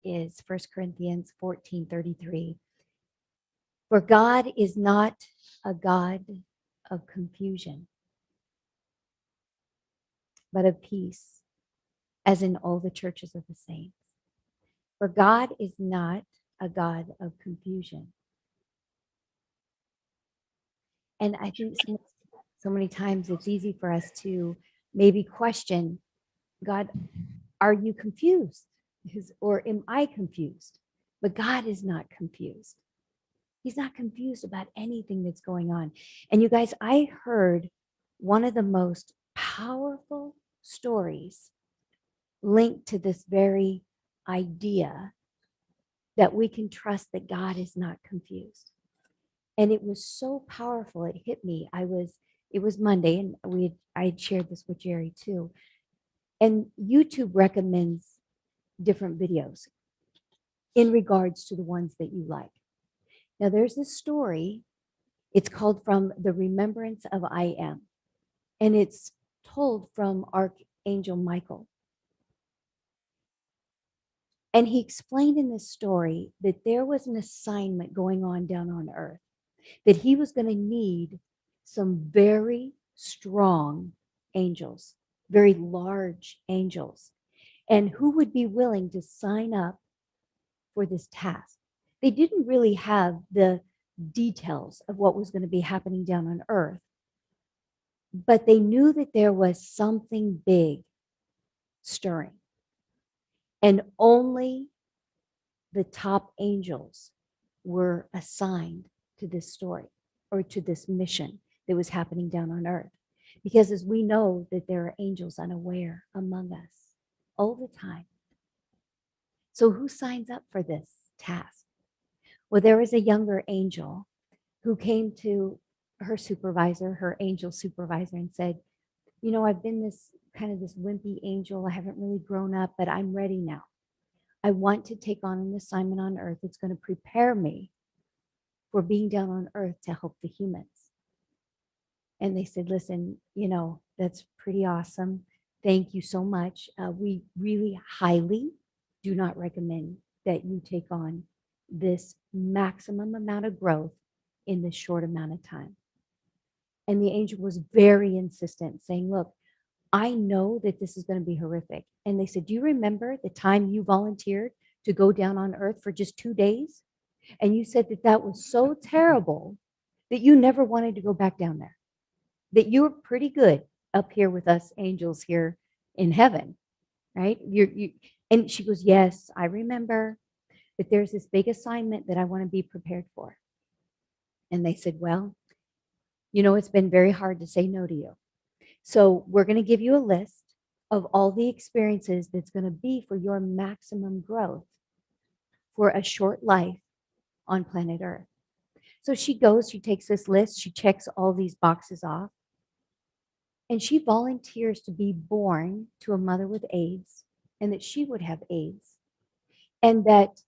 is 1 Corinthians 14:33. For God is not a God of confusion, but of peace, as in all the churches of the saints. For God is not a God of confusion. And I think so many times it's easy for us to maybe question, God, are you confused? Or am I confused? But God is not confused. He's not confused about anything that's going on. And you guys, I heard one of the most powerful stories linked to this very idea that we can trust that God is not confused. And it was so powerful. It hit me. It was Monday, and I had shared this with Jerry too. And YouTube recommends different videos in regards to the ones that you like. Now, there's this story. It's called From the Remembrance of I Am. And it's told from Archangel Michael. And he explained in this story that there was an assignment going on down on earth, that he was going to need some very strong angels, very large angels, and who would be willing to sign up for this task. They didn't really have the details of what was going to be happening down on earth, but they knew that there was something big stirring. And only the top angels were assigned to this story or to this mission that was happening down on earth. Because as we know that there are angels unaware among us all the time. So who signs up for this task? Well, there was a younger angel who came to her supervisor, her angel supervisor, and said, you know, I've been this kind of this wimpy angel. I haven't really grown up, but I'm ready now. I want to take on an assignment on earth that's going to prepare me for being down on earth to help the humans. And they said, listen, you know, that's pretty awesome. Thank you so much. We really highly do not recommend that you take on this maximum amount of growth in this short amount of time. And the angel was very insistent, saying, look, I know that this is going to be horrific. And they said, do you remember the time you volunteered to go down on earth for just 2 days? And you said that that was so terrible that you never wanted to go back down there, that you were pretty good up here with us angels here in heaven, right? And she goes, yes, I remember, but there's this big assignment that I want to be prepared for. And they said, well, you know, it's been very hard to say no to you. So we're going to give you a list of all the experiences that's going to be for your maximum growth for a short life on planet Earth. So she goes, she takes this list, she checks all these boxes off, and she volunteers to be born to a mother with AIDS, and that she would have AIDS, and that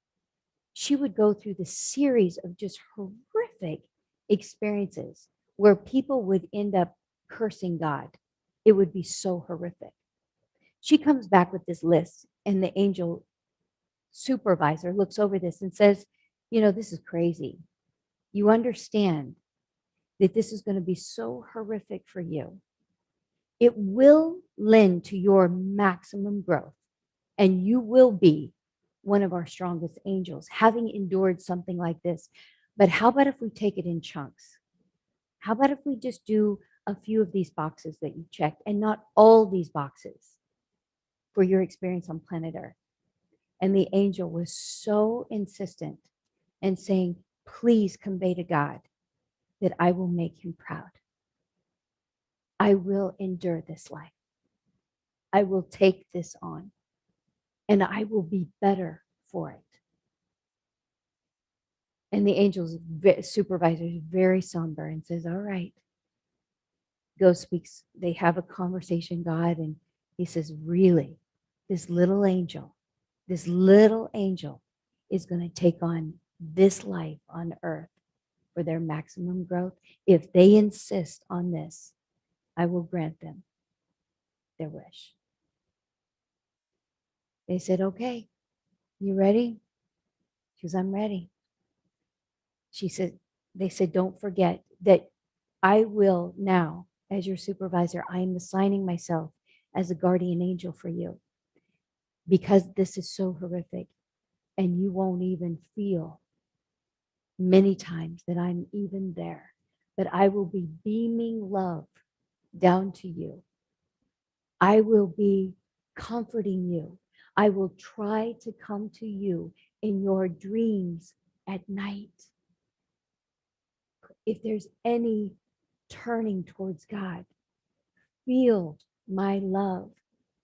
she would go through the series of just horrific experiences where people would end up cursing God. It would be so horrific. She comes back with this list, and the angel supervisor looks over this and says, you know, this is crazy. You understand that this is going to be so horrific for you. It will lend to your maximum growth, and you will be one of our strongest angels, having endured something like this. But how about if we take it in chunks? How about if we just do a few of these boxes that you checked and not all these boxes for your experience on planet Earth? And the angel was so insistent and saying, please convey to God that I will make him proud. I will endure this life. I will take this on, and I will be better for it. And the angel's supervisor is very somber and says, all right. Go speaks. They have a conversation, God, and he says, really, this little angel is going to take on this life on earth for their maximum growth. If they insist on this, I will grant them their wish. They said, okay, You ready? She goes, I'm ready. She said, they said, don't forget that I will now, as your supervisor, I am assigning myself as a guardian angel for you because this is so horrific and you won't even feel many times that I'm even there. But I will be beaming love down to you. I will be comforting you. I will try to come to you in your dreams at night. If there's any turning towards God, feel my love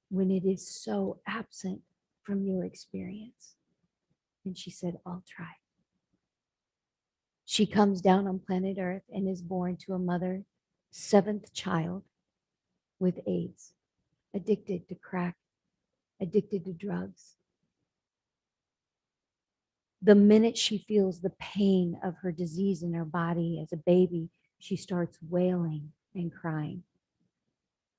when it is so absent from your experience. And she said, I'll try. She comes down on planet Earth and is born to a mother, seventh child with AIDS, addicted to crack, addicted to drugs. The minute she feels the pain of her disease in her body as a baby, she starts wailing and crying.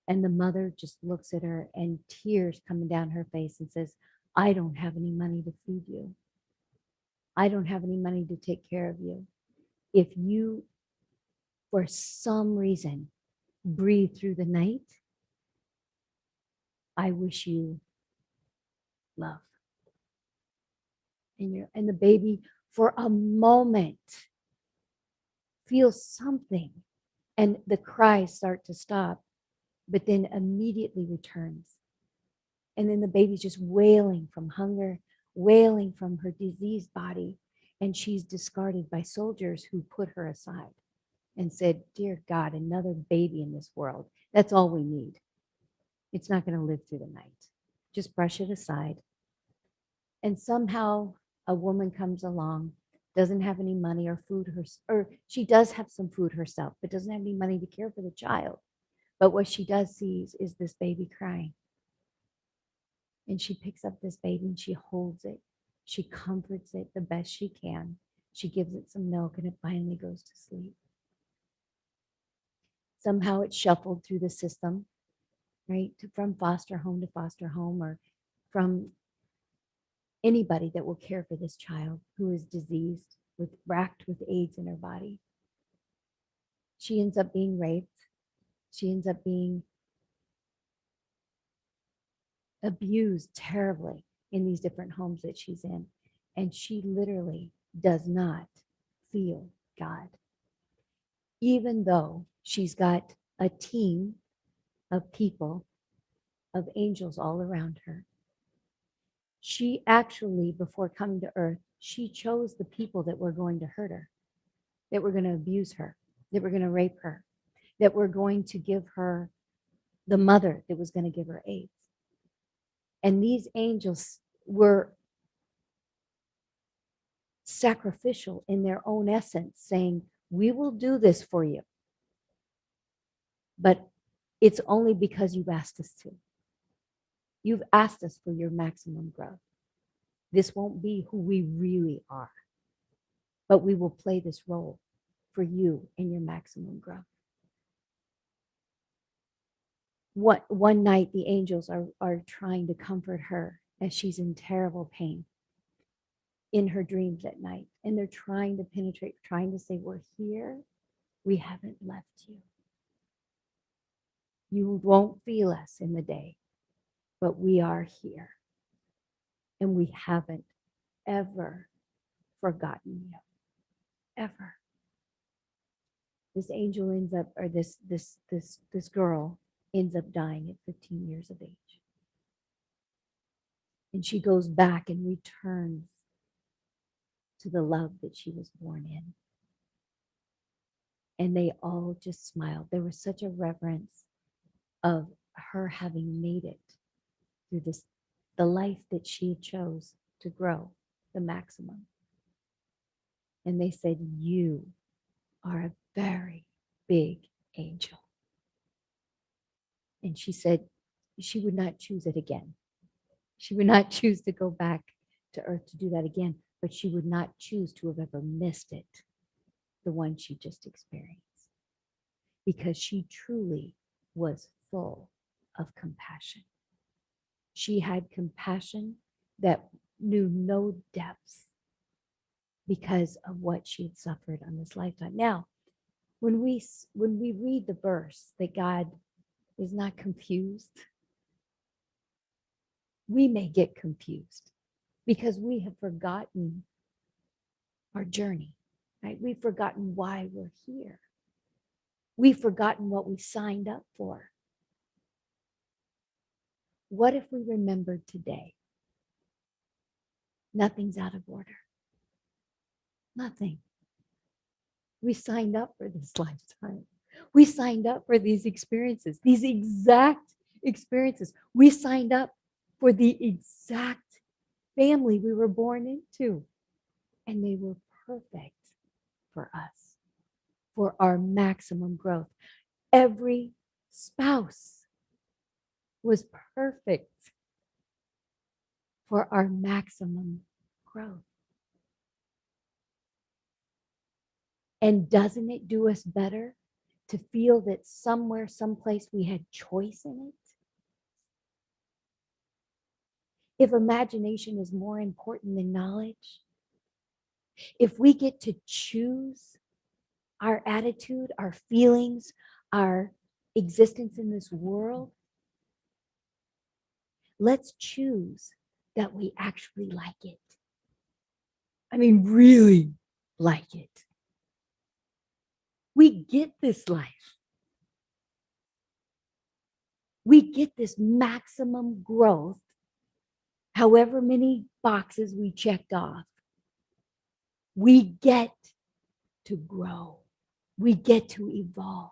And the mother just looks at her and tears coming down her face and says, I don't have any money to feed you. I don't have any money to take care of you. If you, for some reason, breathe through the night, I wish you love. And the baby, for a moment, feels something. And the cries start to stop, but then immediately returns. And then the baby's just wailing from hunger, wailing from her diseased body. And she's discarded by soldiers who put her aside and said, Dear God, another baby in this world. That's all we need. It's not going to live through the night. Just brush it aside. And somehow a woman comes along, doesn't have any money or food, or she does have some food herself, but doesn't have any money to care for the child. But what she does see is this baby crying. And she picks up this baby and she holds it. She comforts it the best she can. She gives it some milk and it finally goes to sleep. Somehow it's shuffled through the system, right? From foster home, or from anybody that will care for this child who is diseased, racked with AIDS in her body. She ends up being raped. She ends up being abused terribly in these different homes that she's in. And she literally does not feel God. Even though she's got a team of people, of angels all around her. She actually, before coming to earth, she chose the people that were going to hurt her, that were going to abuse her, that were going to rape her, that were going to give her the mother that was going to give her AIDS. And these angels were sacrificial in their own essence, saying, we will do this for you. But it's only because you've asked us to. You've asked us for your maximum growth. This won't be who we really are, but we will play this role for you in your maximum growth. One night, the angels are trying to comfort her as she's in terrible pain in her dreams at night. And they're trying to penetrate, trying to say, we're here. We haven't left you. You won't feel us in the day, but we are here. And we haven't ever forgotten you. Ever. This angel ends up, or this girl ends up dying at 15 years of age. And she goes back and returns to the love that she was born in. And they all just smiled. There was such a reverence of her having made it through this, the life that she chose to grow, the maximum. And they said, you are a very big angel. And she said she would not choose it again. She would not choose to go back to earth to do that again, but she would not choose to have ever missed it, the one she just experienced, because she truly was full of compassion. She had compassion that knew no depths because of what she had suffered on this lifetime. Now, when we read the verse that God is not confused, we may get confused because we have forgotten our journey, right? We've forgotten why we're here. We've forgotten what we signed up for. What if we remembered today? Nothing's out of order. Nothing. We signed up for this lifetime. We signed up for these experiences, these exact experiences. We signed up for the exact family we were born into. And they were perfect for us, for our maximum growth. Every spouse was perfect for our maximum growth. And doesn't it do us better to feel that somewhere, someplace we had choice in it? If imagination is more important than knowledge, if we get to choose our attitude, our feelings, our existence in this world, let's choose that we actually like it. I mean, really like it. We get this life. We get this maximum growth, however many boxes we checked off. We get to grow. We get to evolve.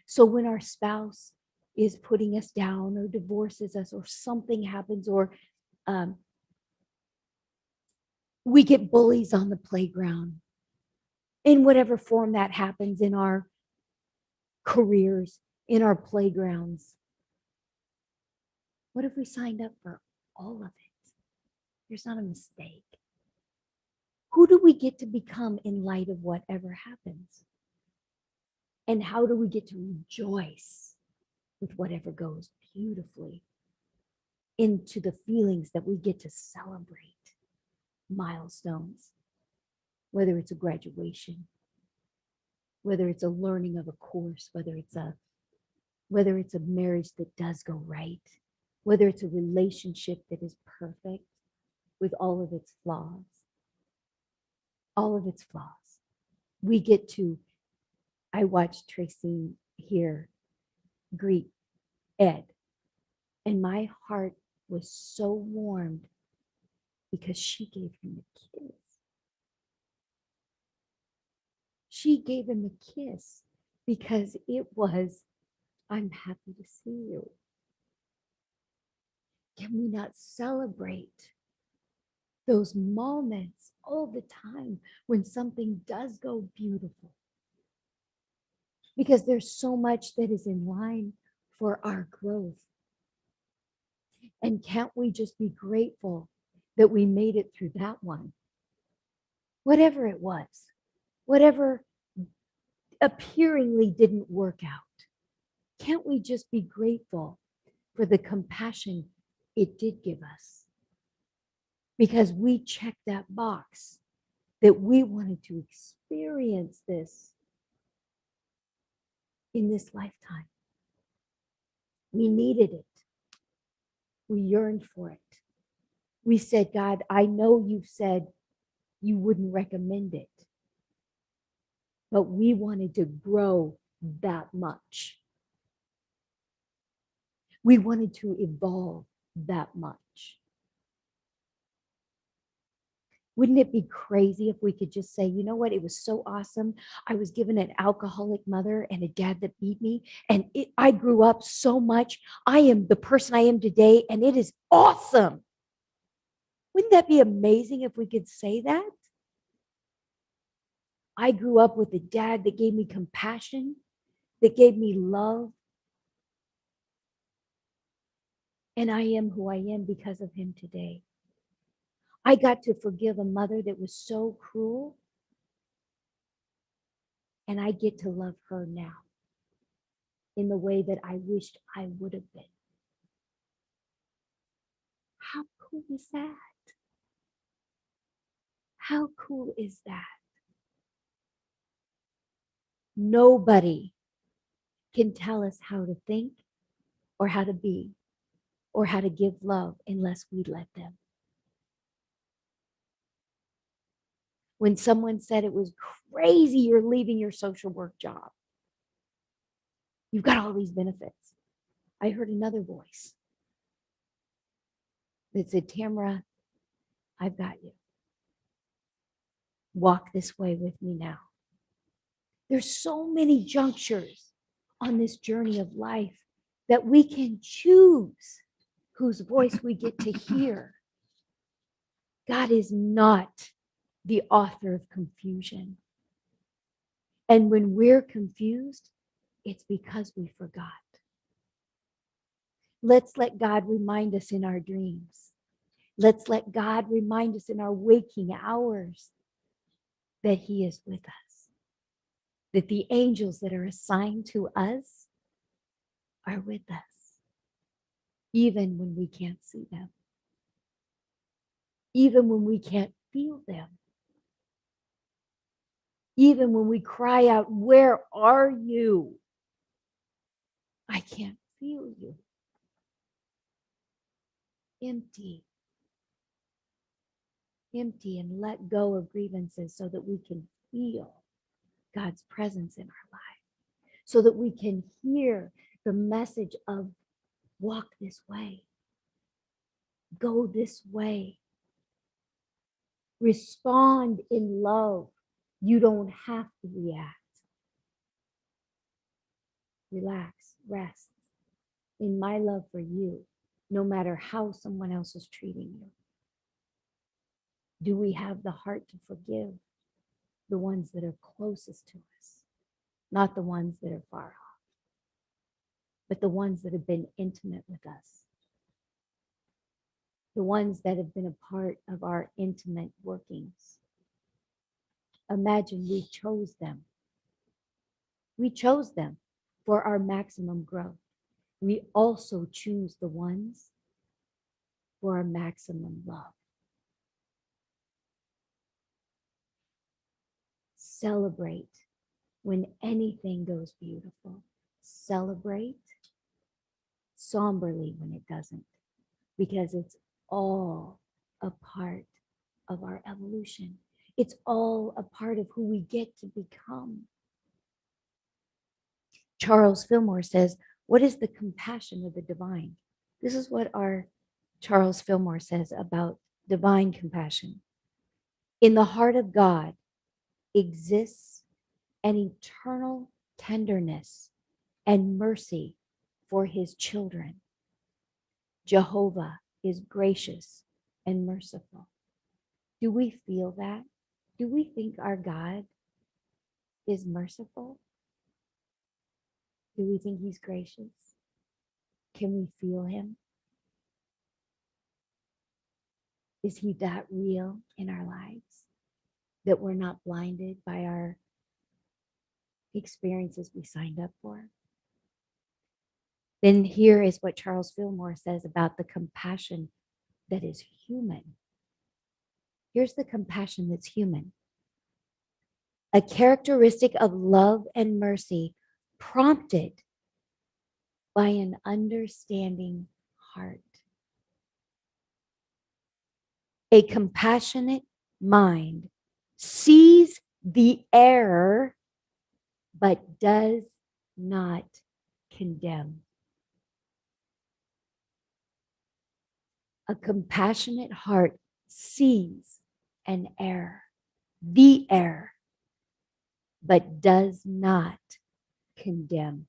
So when our spouse is putting us down or divorces us or something happens or we get bullies on the playground, in whatever form that happens in our careers, in our playgrounds, what if we signed up for all of it? There's not a mistake. Who do we get to become in light of whatever happens? And how do we get to rejoice with whatever goes beautifully into the feelings that we get to celebrate milestones, whether it's a graduation, whether it's a learning of a course, whether it's a marriage that does go right, whether it's a relationship that is perfect with all of its flaws, we get to, I watched Tracy here greet Ed, and my heart was so warmed because she gave him a kiss. She gave him a kiss because it was, I'm happy to see you. Can we not celebrate those moments all the time when something does go beautiful? Because there's so much that is in line for our growth. And can't we just be grateful that we made it through that one? Whatever it was, whatever appearingly didn't work out, can't we just be grateful for the compassion it did give us? Because we checked that box that we wanted to experience this in this lifetime. We needed it. We yearned for it. We said, God, I know you've said you wouldn't recommend it, but we wanted to grow that much. We wanted to evolve that much. Wouldn't it be crazy if we could just say, you know what, it was so awesome. I was given an alcoholic mother and a dad that beat me, and I grew up so much. I am the person I am today, and it is awesome. Wouldn't that be amazing if we could say that? I grew up with a dad that gave me compassion, that gave me love, and I am who I am because of him today. I got to forgive a mother that was so cruel, and I get to love her now in the way that I wished I would have been. How cool is that? How cool is that? Nobody can tell us how to think or how to be or how to give love unless we let them. When someone said it was crazy you're leaving your social work job, you've got all these benefits. I heard another voice that said, Tamara, I've got you. Walk this way with me now. There's so many junctures on this journey of life that we can choose whose voice we get to hear. God is not the author of confusion. And when we're confused, it's because we forgot. Let's let God remind us in our dreams. Let's let God remind us in our waking hours that He is with us, that the angels that are assigned to us are with us, even when we can't see them, even when we can't feel them, even when we cry out, where are you? I can't feel you. Empty. Empty and let go of grievances so that we can feel God's presence in our life, so that we can hear the message of walk this way, go this way, respond in love. You don't have to react. Relax, rest in my love for you, no matter how someone else is treating you. Do we have the heart to forgive the ones that are closest to us, not the ones that are far off, but the ones that have been intimate with us, the ones that have been a part of our intimate workings? Imagine we chose them. We chose them for our maximum growth. We also choose the ones for our maximum love. Celebrate when anything goes beautiful. Celebrate somberly when it doesn't, because it's all a part of our evolution. It's all a part of who we get to become. Charles Fillmore says, what is the compassion of the divine? This is what our Charles Fillmore says about divine compassion. In the heart of God exists an eternal tenderness and mercy for his children. Jehovah is gracious and merciful. Do we feel that? Do we think our God is merciful? Do we think he's gracious? Can we feel him? Is he that real in our lives that we're not blinded by our experiences we signed up for? Then here is what Charles Fillmore says about the compassion that is human. Here's the compassion that's human. A characteristic of love and mercy prompted by an understanding heart. A compassionate mind sees the error but does not condemn. A compassionate heart sees an error, the error, but does not condemn.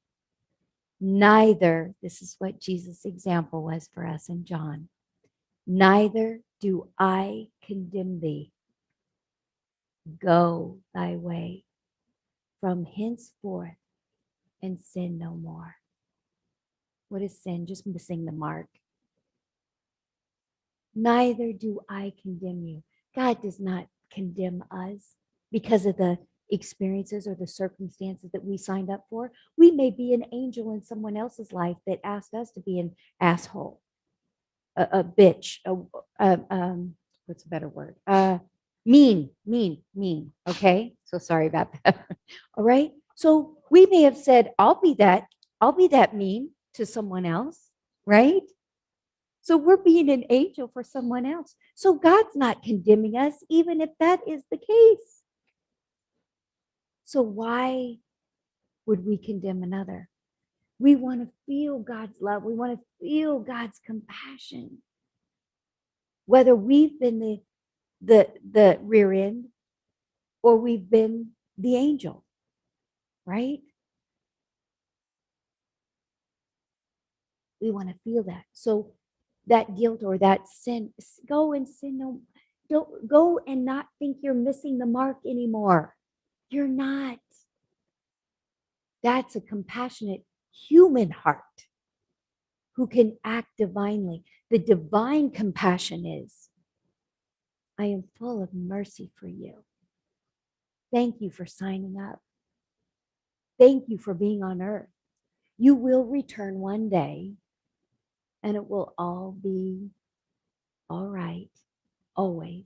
Neither, this is what Jesus' example was for us in John, neither do I condemn thee. Go thy way from henceforth and sin no more. What is sin? Just missing the mark. Neither do I condemn you. God does not condemn us because of the experiences or the circumstances that we signed up for. We may be an angel in someone else's life that asked us to be an asshole, a bitch, what's a better word? Mean. Okay. So sorry about that. All right. So we may have said, I'll be that mean to someone else. Right. So we're being an angel for someone else. So God's not condemning us, even if that is the case. So why would we condemn another? We want to feel God's love. We want to feel God's compassion. Whether we've been the rear end or we've been the angel, right? We want to feel that. So that guilt or that sin, go and sin no, don't go and not think you're missing the mark anymore. You're not. That's a compassionate human heart who can act divinely. The divine compassion is, I am full of mercy for you. Thank you for signing up. Thank you for being on earth. You will return one day and it will all be all right, always.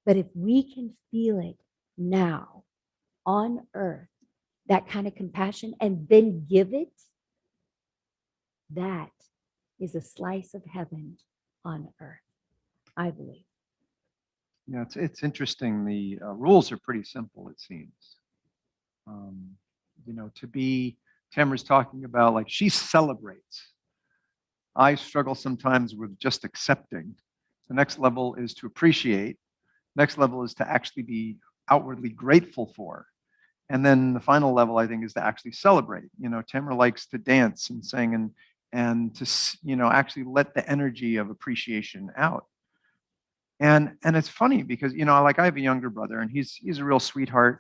But if we can feel it now on earth, that kind of compassion, and then give it, that is a slice of heaven on earth, I believe. Yeah, it's interesting. The rules are pretty simple, it seems. Um, to be, Tamara's talking about like she celebrates. I struggle sometimes with just accepting. The next level is to appreciate. Next level is to actually be outwardly grateful for. And then the final level, I think, is to actually celebrate. Tamara likes to dance and sing and to actually let the energy of appreciation out. And it's funny because like I have a younger brother and he's a real sweetheart.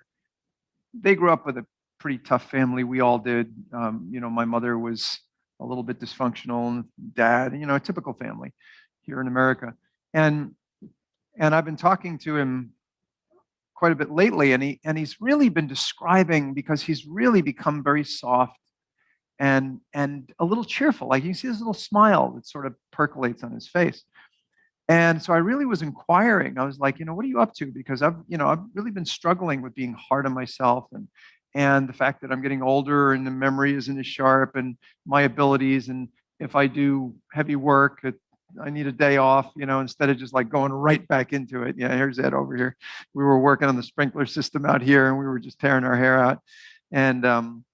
They grew up with a pretty tough family. We all did. My mother was a little bit dysfunctional, and dad, a typical family here in America. And I've been talking to him quite a bit lately, and he's really been describing, because he's really become very soft and a little cheerful. Like you see this little smile that sort of percolates on his face. And so I really was inquiring. I was like, what are you up to? Because I've really been struggling with being hard on myself and the fact that I'm getting older and the memory isn't as sharp and my abilities. And if I do heavy work, I need a day off, instead of just like going right back into it. Yeah, here's Ed over here. We were working on the sprinkler system out here and we were just tearing our hair out. And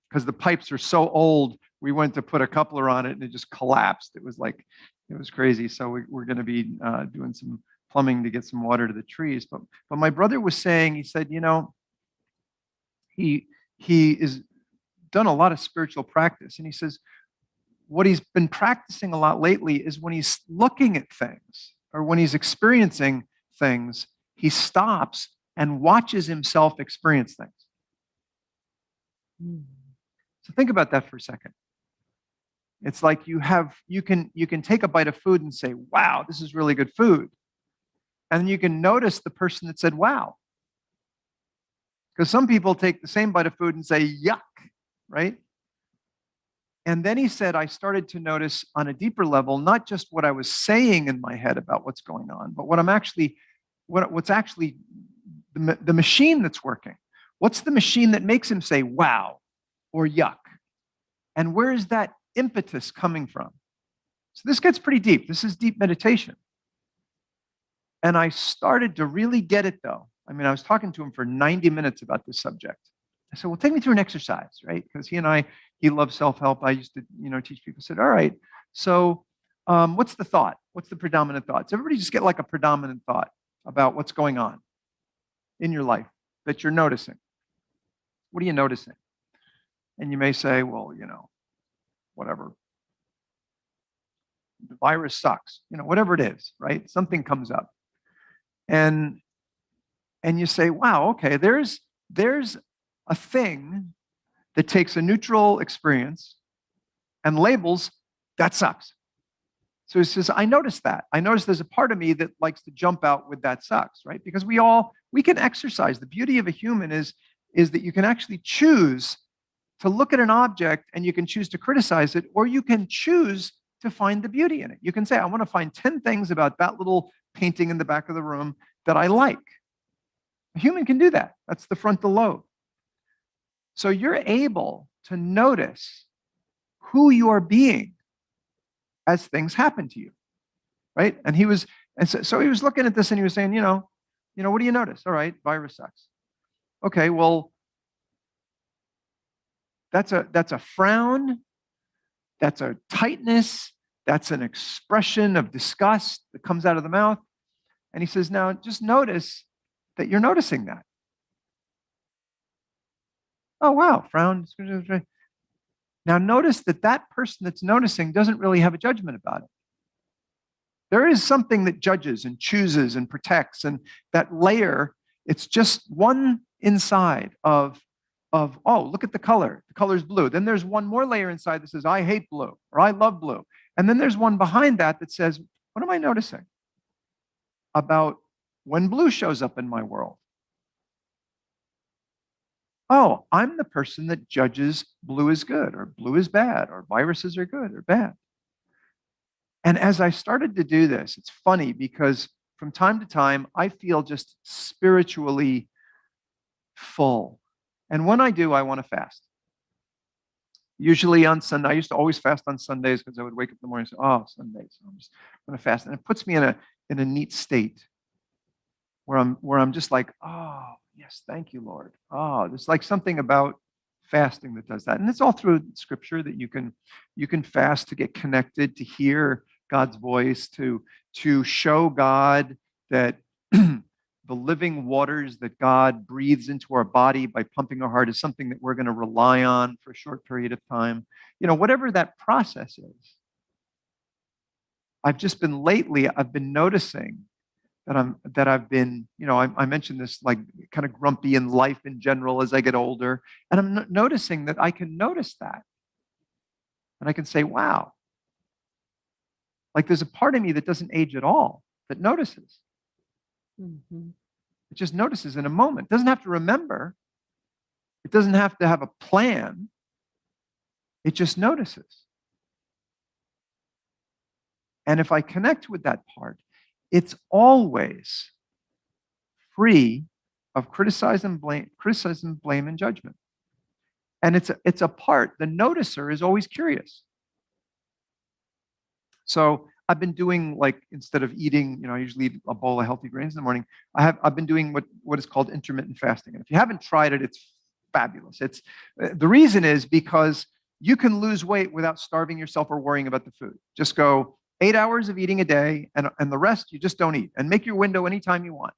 because the pipes are so old, we went to put a coupler on it and it just collapsed. It was crazy. So we're going to be doing some plumbing to get some water to the trees. But my brother was saying, he said, he is done a lot of spiritual practice, and he says what he's been practicing a lot lately is when he's looking at things or when he's experiencing things, he stops and watches himself experience things. So think about that for a second. It's like you can take a bite of food and say, wow, this is really good food. And then you can notice the person that said, wow. Because some people take the same bite of food and say, yuck, right? And then he said, I started to notice on a deeper level, not just what I was saying in my head about what's going on, but what's actually the machine that's working. What's the machine that makes him say, wow, or yuck? And where is that impetus coming from? So this gets pretty deep. This is deep meditation. And I started to really get it, though. I mean, I was talking to him for 90 minutes about this subject. I said, well, take me through an exercise, right? Because he loves self-help. I used to, teach people. I said, all right, so what's the thought? What's the predominant thoughts? Everybody just get like a predominant thought about what's going on in your life that you're noticing. What are you noticing? And you may say, well, whatever. The virus sucks, whatever it is, right? Something comes up. And you say, wow, okay, there's a thing that takes a neutral experience and labels, that sucks. So he says, I noticed that. I noticed there's a part of me that likes to jump out with that sucks, right? Because we can exercise. The beauty of a human is that you can actually choose to look at an object and you can choose to criticize it, or you can choose to find the beauty in it. You can say, I want to find 10 things about that little painting in the back of the room that I like. A human can do that. That's the frontal lobe. So you're able to notice who you are being as things happen to you, right? And so he was looking at this and he was saying, what do you notice? All right, virus sucks. Okay, well, that's a frown, that's a tightness, that's an expression of disgust that comes out of the mouth. And he says, now just notice that you're noticing that. Oh, wow, frown. Now notice that that person that's noticing doesn't really have a judgment about it. There is something that judges and chooses and protects, and that layer, it's just one inside of oh, look at the color. The color's blue. Then there's one more layer inside that says, I hate blue or I love blue. And then there's one behind that that says, what am I noticing about when blue shows up in my world? Oh, I'm the person that judges blue is good or blue is bad or viruses are good or bad. And as I started to do this, it's funny because from time to time, I feel just spiritually full. And when I do, I want to fast. Usually on Sunday, I used to always fast on Sundays because I would wake up in the morning and say, oh, Sundays, I'm just going to fast. And it puts me in a neat state where I'm just like, oh, yes, thank you, Lord. Oh, there's like something about fasting that does that. And it's all through scripture that you can fast to get connected, to hear God's voice, to show God that the living waters that God breathes into our body by pumping our heart is something that we're going to rely on for a short period of time. Whatever that process is. I've been noticing that I've been, I mentioned this like kind of grumpy in life in general as I get older. And I'm noticing that I can notice that. And I can say, wow, like there's a part of me that doesn't age at all, that notices. Mm-hmm. It just notices in a moment. It doesn't have to remember. It doesn't have to have a plan. It just notices. And if I connect with that part, it's always free of criticism, blame, and judgment. And it's a part, the noticer is always curious. So I've been doing, like, instead of eating, I usually eat a bowl of healthy grains in the morning. I've been doing what is called intermittent fasting. And if you haven't tried it, it's fabulous. The reason is because you can lose weight without starving yourself or worrying about the food. Just go 8 hours of eating a day, and the rest you just don't eat, and make your window anytime you want.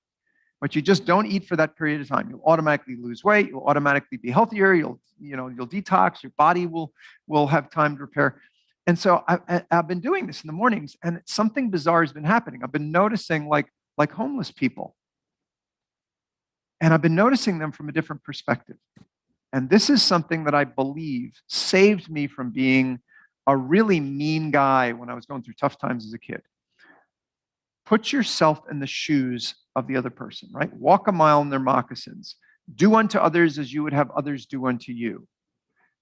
But you just don't eat for that period of time. You'll automatically lose weight. You'll automatically be healthier. You'll detox. Your body will have time to repair. And so I've been doing this in the mornings, and something bizarre has been happening. I've been noticing like homeless people, and I've been noticing them from a different perspective. And this is something that I believe saved me from being a really mean guy when I was going through tough times as a kid. Put yourself in the shoes of the other person, right? Walk a mile in their moccasins. Do unto others as you would have others do unto you.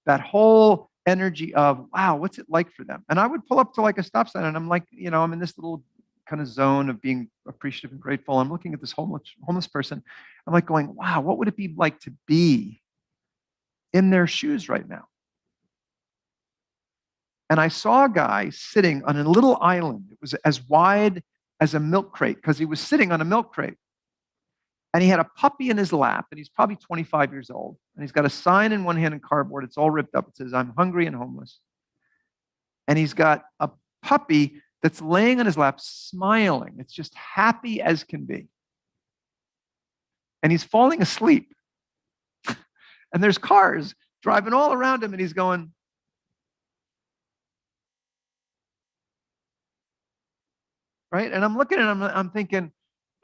That whole energy of, wow, what's it like for them? And I would pull up to like a stop sign and I'm like, I'm in this little kind of zone of being appreciative and grateful. I'm looking at this homeless person. I'm like going, wow, what would it be like to be in their shoes right now? And I saw a guy sitting on a little island. It was as wide as a milk crate because he was sitting on a milk crate. And he had a puppy in his lap, and he's probably 25 years old. And he's got a sign in one hand and cardboard. It's all ripped up. It says, I'm hungry and homeless. And he's got a puppy that's laying on his lap, smiling. It's just happy as can be. And he's falling asleep. And there's cars driving all around him, and he's going, right? And I'm looking at him, I'm thinking,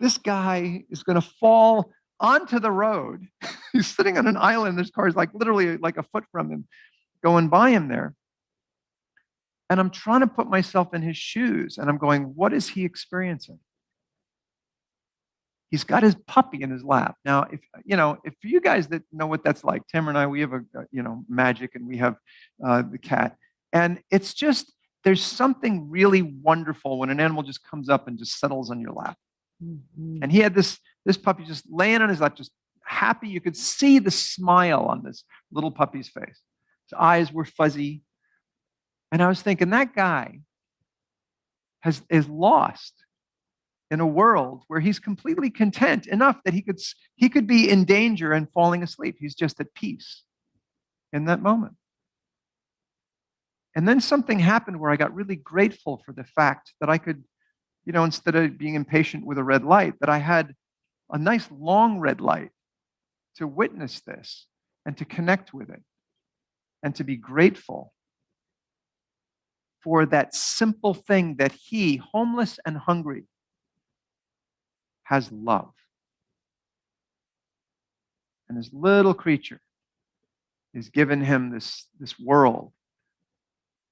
this guy is going to fall onto the road. He's sitting on an island. There's cars like literally like a foot from him going by him there. And I'm trying to put myself in his shoes. And I'm going, what is he experiencing? He's got his puppy in his lap. Now, if you guys that know what that's like, Tamara and I, we have Magic, and we have the cat. And it's just, there's something really wonderful when an animal just comes up and just settles on your lap. Mm-hmm. And he had this This puppy just laying on his lap, just happy. You could see the smile on this little puppy's face. His eyes were fuzzy. And I was thinking, that guy is lost in a world where he's completely content enough that he could be in danger and falling asleep. He's just at peace in that moment. And then something happened where I got really grateful for the fact that I could, instead of being impatient with a red light, that I had a nice long red light to witness this and to connect with it and to be grateful for that simple thing that he, homeless and hungry, has love. And this little creature is given him this world.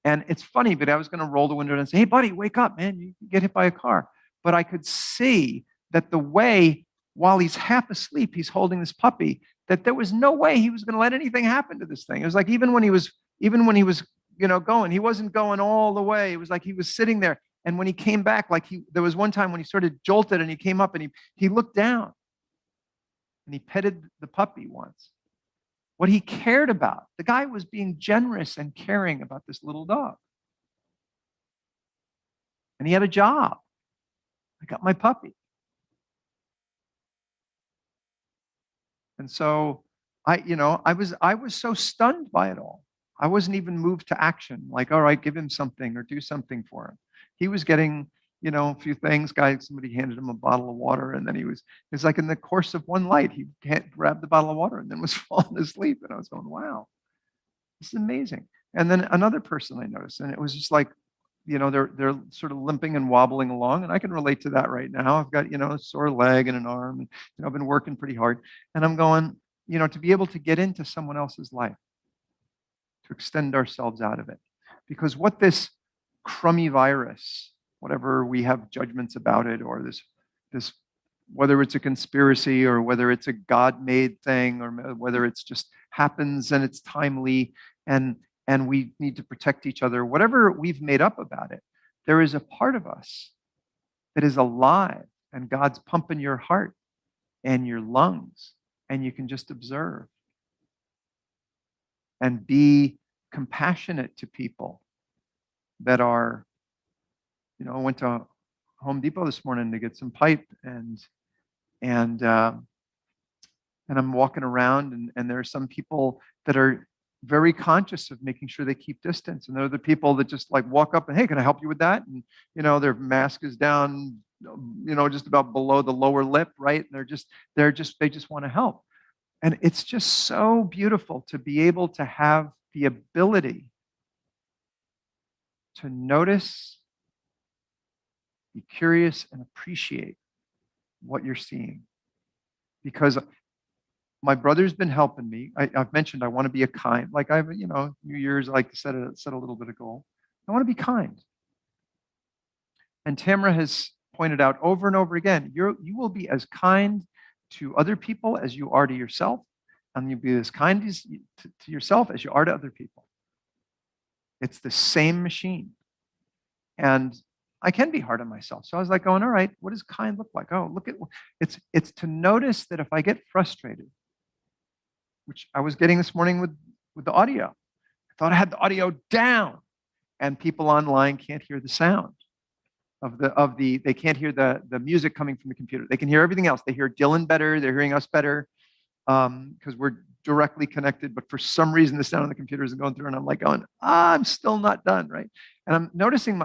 And it's funny, but I was going to roll the window and say, hey, buddy, wake up, man. You can get hit by a car. But I could see that the way, while he's half asleep, he's holding this puppy, that there was no way he was going to let anything happen to this thing. It was like even when he was going, he wasn't going all the way. It was like he was sitting there. And when he came back, there was one time when he sort of jolted and he came up and he looked down and he petted the puppy once. What he cared about, the guy was being generous and caring about this little dog. And he had a job. I got my puppy. And so I was so stunned by it all. I wasn't even moved to action, like, all right, give him something or do something for him. He was getting, a few things. Somebody handed him a bottle of water, and then it's like in the course of one light, he grabbed the bottle of water and then was falling asleep. And I was going, wow, this is amazing. And then another person I noticed, and it was just like, they're sort of limping and wobbling along, and I can relate to that right now. I've got, a sore leg and an arm, and I've been working pretty hard, and I'm going, to be able to get into someone else's life, to extend ourselves out of it, because what this crummy virus, whatever we have judgments about it, or this whether it's a conspiracy or whether it's a God-made thing or whether it's just happens and it's timely and we need to protect each other, whatever we've made up about it, there is a part of us that is alive and God's pumping your heart and your lungs, and you can just observe and be compassionate to people that are, I went to Home Depot this morning to get some pipe, and I'm walking around, and there are some people that are very conscious of making sure they keep distance, and there are the people that just like walk up and, hey, can I help you with that? And their mask is down, just about below the lower lip, right? And they just want to help, and it's just so beautiful to be able to have the ability to notice, be curious, and appreciate what you're seeing. Because my brother's been helping me. I've mentioned I want to be a kind, like I've, New Year's, I like to set a little bit of goal. I want to be kind. And Tamara has pointed out over and over again, you will be as kind to other people as you are to yourself, and you'll be as kind to yourself as you are to other people. It's the same machine. And I can be hard on myself. So I was like going, all right, what does kind look like? Oh, look at it's to notice that if I get frustrated, which I was getting this morning with the audio. I thought I had the audio down, and people online can't hear the sound they can't hear the music coming from the computer. They can hear everything else. They hear Dylan better. They're hearing us better because we're directly connected. But for some reason, the sound on the computer isn't going through, and I'm like going, I'm still not done, right? And I'm noticing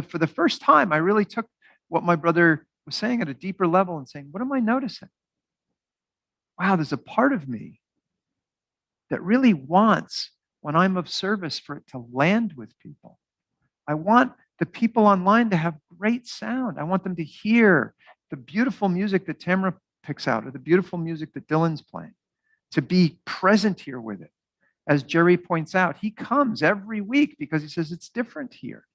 for the first time, I really took what my brother was saying at a deeper level and saying, what am I noticing? Wow, there's a part of me that really wants, when I'm of service, for it to land with people. I want the people online to have great sound. I want them to hear the beautiful music that Tamara picks out, or the beautiful music that Dylan's playing, to be present here with it. As Jerry points out, he comes every week because he says it's different here.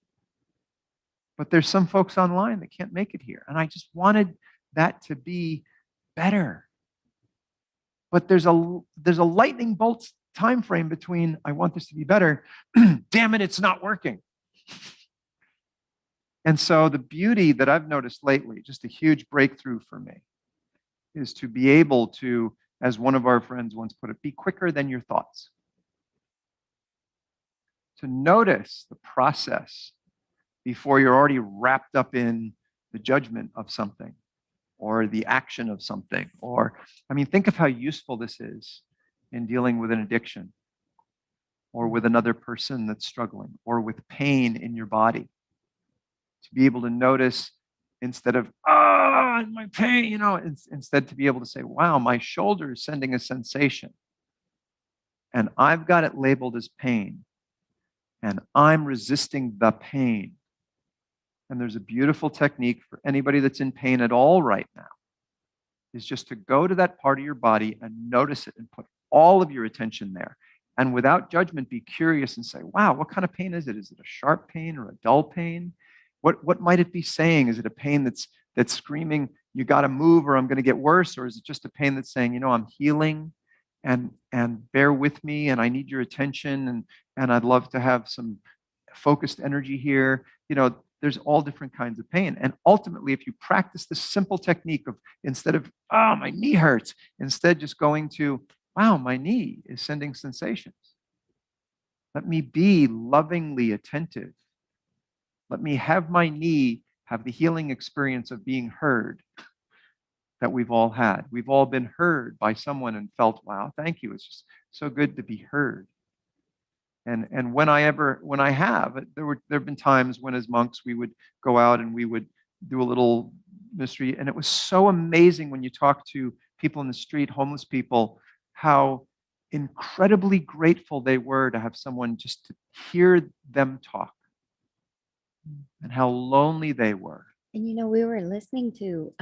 But there's some folks online that can't make it here. And I just wanted that to be better. But there's a lightning bolt time frame between I want this to be better. Damn it, it's not working. And so the beauty that I've noticed lately, just a huge breakthrough for me, is to be able to, as one of our friends once put it, be quicker than your thoughts. To notice the process before you're already wrapped up in the judgment of something or the action of something. Or, I mean, think of how useful this is in dealing with an addiction or with another person that's struggling or with pain in your body. To be able to notice instead of, ah, oh, my pain, you know, instead to be able to say, wow, my shoulder is sending a sensation and I've got it labeled as pain and I'm resisting the pain. And there's a beautiful technique for anybody that's in pain at all right now, is just to go to that part of your body and notice it and put all of your attention there. And without judgment, be curious and say, wow, what kind of pain is it? Is it a sharp pain or a dull pain? What might it be saying? Is it a pain that's screaming, you got to move or I'm going to get worse? Or is it just a pain that's saying, you know, I'm healing and bear with me and I need your attention and I'd love to have some focused energy here. You know, there's all different kinds of pain. And ultimately, if you practice this simple technique of, instead of, oh, my knee hurts, instead just going to, wow, my knee is sending sensations. Let me be lovingly attentive. Let me have my knee have the healing experience of being heard that we've all had. We've all been heard by someone and felt, wow, thank you. It's just so good to be heard. And when I have, there have been times when as monks we would go out and we would do a little mystery, and it was so amazing when you talk to people in the street, homeless people, how incredibly grateful they were to have someone just to hear them talk, and how lonely they were. And we were listening to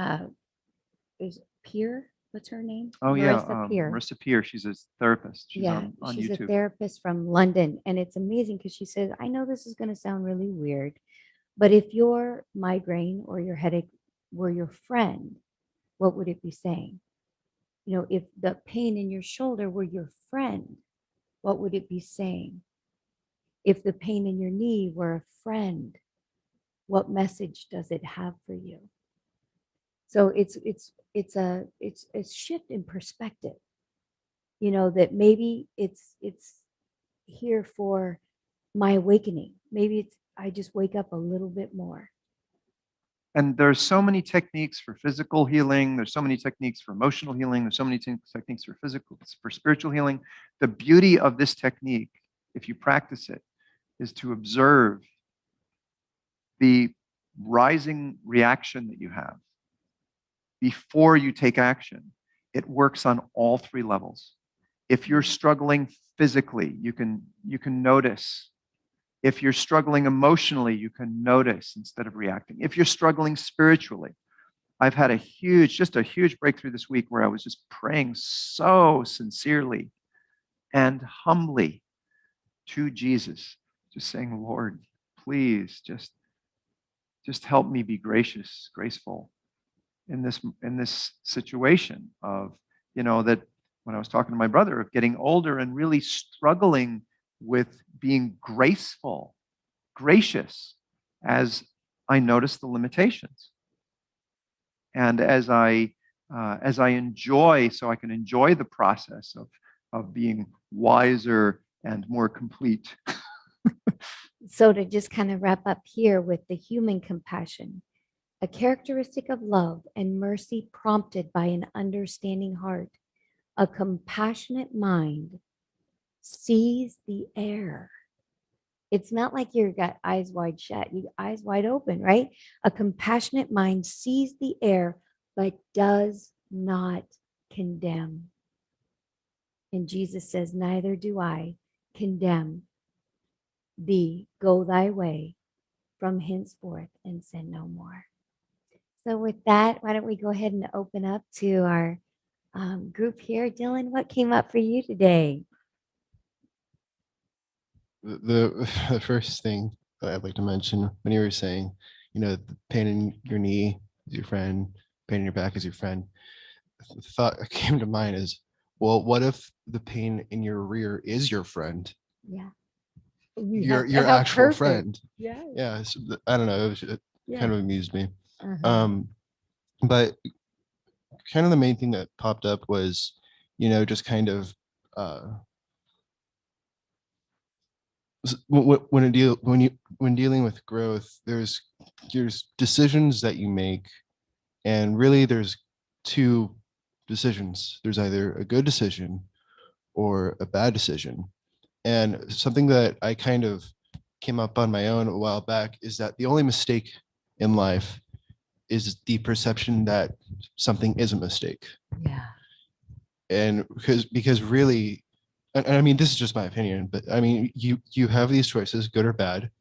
is Peer, what's her name? Oh yeah, Marissa Peer. Marissa Peer. She's a therapist. She's Yeah, on she's a YouTube. therapist from London, and it's amazing because she says, I know this is going to sound really weird, but if your migraine or your headache were your friend, what would it be saying? If the pain in your shoulder were your friend, what would it be saying? If the pain in your knee were a friend, what message does it have for you? So it's a shift in perspective. That maybe it's here for my awakening. Maybe it's I just wake up a little bit more. And there's so many techniques for physical healing. There's so many techniques for emotional healing. There's so many techniques for spiritual healing. The beauty of this technique, if you practice it, is to observe the rising reaction that you have before you take action. It works on all three levels. If you're struggling physically, you can notice. If you're struggling emotionally, you can notice instead of reacting. If you're struggling spiritually, I've had a huge breakthrough this week where I was just praying so sincerely and humbly to Jesus, just saying, Lord, please just help me be graceful in this situation of, that when I was talking to my brother, of getting older and really struggling with being gracious, as I notice the limitations. And as I enjoy, so I can enjoy the process of being wiser and more complete. So to just kind of wrap up here with the human compassion, a characteristic of love and mercy prompted by an understanding heart, a compassionate mind sees the air. It's not like you've got eyes wide shut, you eyes wide open, right? A compassionate mind sees the air, but does not condemn. And Jesus says, neither do I condemn thee. Go thy way from henceforth and sin no more. So with that, why don't we go ahead and open up to our group here. Dylan, what came up for you today? The first thing that I'd like to mention when you were saying, the pain in your knee is your friend, pain in your back is your friend. The thought that came to mind is, well, what if the pain in your rear is your friend? Yeah. Your actual perfect friend. Yeah. Yeah. So I don't know. It kind of amused me. Uh-huh. But kind of the main thing that popped up was, just kind of when dealing with growth, there's decisions that you make, and really there's two decisions. There's either a good decision or a bad decision. And something that I kind of came up on my own a while back is that the only mistake in life is the perception that something is a mistake. Yeah. And because really, and I mean, this is just my opinion, but I mean, you have these choices, good or bad.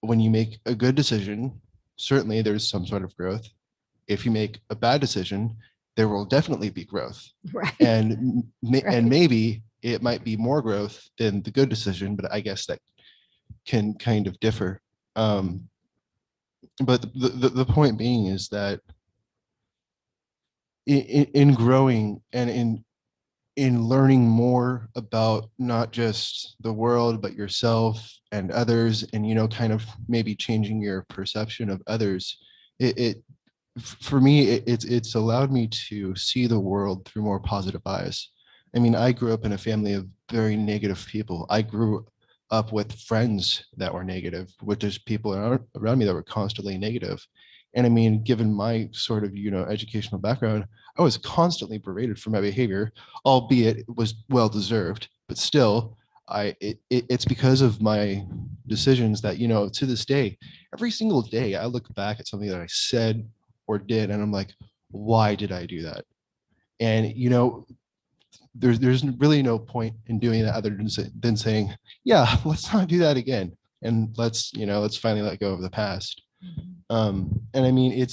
When you make a good decision, certainly there's some sort of growth. If you make a bad decision, there will definitely be growth. Right. And Right. maybe it might be more growth than the good decision, but I guess that can kind of differ. But the point being is that in growing and in learning more about not just the world but yourself and others, and kind of maybe changing your perception of others, it for me it's allowed me to see the world through more positive eyes. I mean, I grew up in a family of very negative people. I grew up with friends that were negative, with just people around me that were constantly negative. And I mean, given my sort of educational background, I was constantly berated for my behavior, albeit it was well deserved. But still, it's because of my decisions that to this day, every single day, I look back at something that I said or did, and I'm like, why did I do that? And there's really no point in doing that other than saying, yeah, let's not do that again, and let's finally let go of the past. And I mean,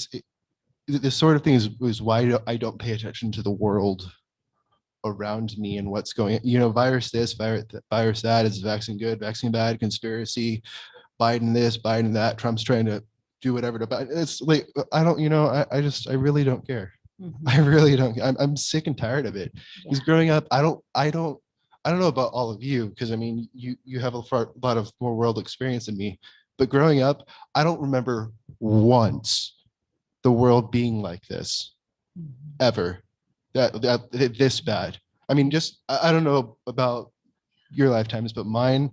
this sort of thing is why I don't pay attention to the world around me and what's going, virus this, virus that, is vaccine good, vaccine bad, conspiracy, Biden this, Biden that, Trump's trying to do whatever to Biden. It's like, I don't, I really don't care. I really don't. I'm sick and tired of it. Because growing up, I don't know about all of you, because I mean, you have a lot of more world experience than me. But growing up, I don't remember once the world being like this ever. That this bad. I mean, just I don't know about your lifetimes, but mine,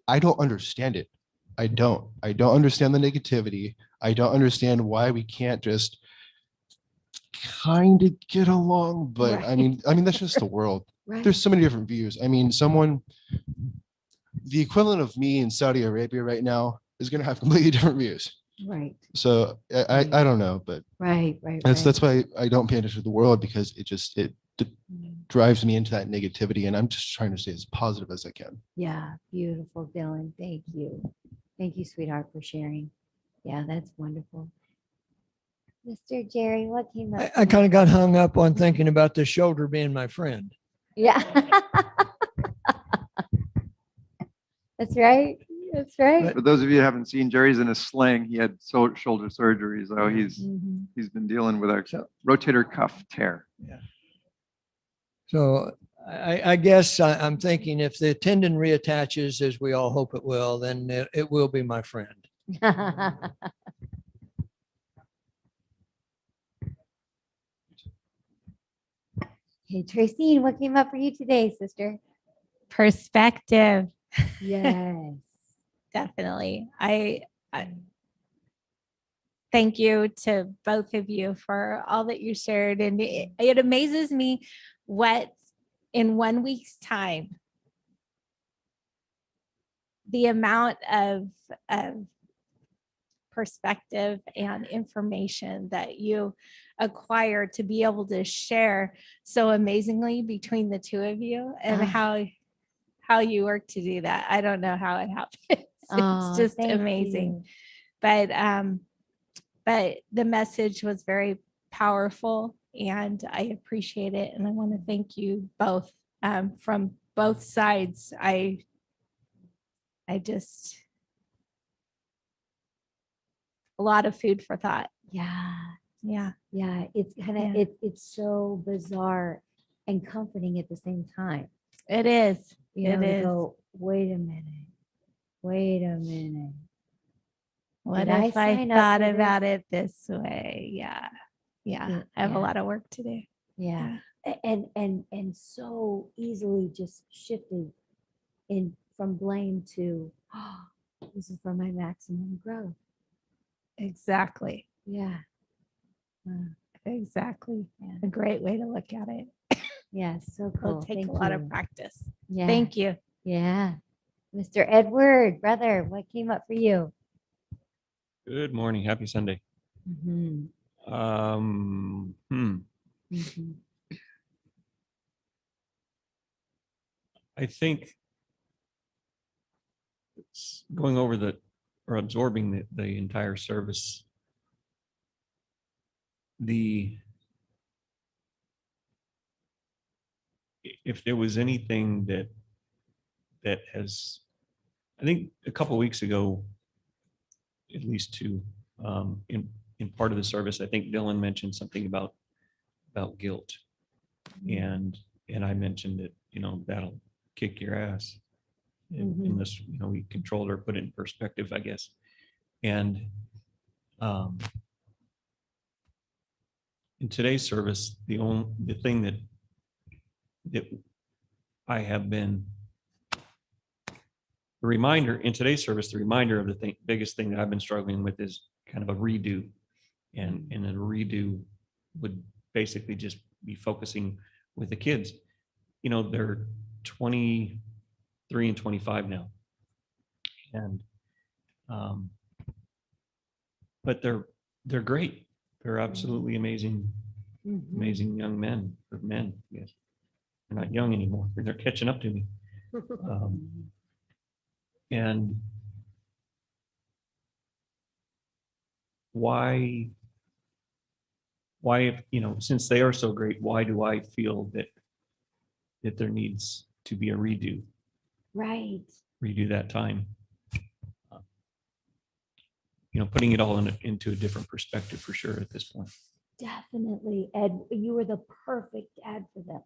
I don't understand it. I don't understand the negativity. I don't understand why we can't just kind of get along. But Right. I mean, that's just the world. Right. There's so many different views. I mean, the equivalent of me in Saudi Arabia right now is going to have completely different views. Right. So I don't know, but Right. that's why I don't pay attention to the world, because it drives me into that negativity, and I'm just trying to stay as positive as I can. Yeah, beautiful, Dylan. Thank you. Thank you, sweetheart, for sharing. Yeah, that's wonderful. Mr. Jerry, what came up? I kind of got hung up on thinking about the shoulder being my friend. Yeah. That's right. That's right. For those of you who haven't seen, Jerry's in a sling. He had shoulder surgery, so Mhm. he's been dealing with a So, rotator cuff tear. so I guess I'm thinking if the tendon reattaches, as we all hope it will, then it will be my friend. Hey, Tracine, what came up for you today, sister? Perspective. Yes. Definitely. I thank you to both of you for all that you shared. And it amazes me what in 1 week's time, the amount of perspective and information that you acquire to be able to share so amazingly between the two of you, and how you work to do that. I don't know how it happens. Oh, It's just thank amazing. you. But the message was very powerful, and I appreciate it. And I want to thank you both, from both sides. I just, a lot of food for thought. Yeah. Yeah. Yeah. It's kind of, Yeah. it's so bizarre and comforting at the same time. It is. You know, It to is. go, wait a minute. Wait a minute. What Did I if I sign up thought for this? about it this way? Yeah. Yeah, I have a Yeah. lot of work to do. Yeah. And so easily just shifted in from blame to, oh, this is for my maximum growth. Exactly. Yeah. Exactly. Yeah. A great way to look at it. Yeah. So It'll cool. take Thank a lot you. of practice. Yeah. Thank you. Yeah. Mr. Edward, brother, what came up for you? Good morning. Happy Sunday. Mhm, Mhm. mhm, I think going over or absorbing the entire service, the if there was anything that has, I think a couple weeks ago, at least two, in part of the service, I think Dylan mentioned something about guilt, and I mentioned that that'll kick your ass Mhm. unless we control or put it in perspective, I guess. And in today's service, the thing that I have been the reminder in today's service, the reminder of the biggest thing that I've been struggling with is kind of a redo, and a redo would basically just be focusing with the kids. They're 23 and 25 now, and but they're great. They're absolutely amazing, mhm. amazing young men, or men. Yes, they're not young anymore. They're catching up to me. And why, since they are so great, why do I feel that there needs to be a Right. redo that time? Putting it all into a different perspective for sure at this point. Definitely, Ed. You were the perfect dad for them.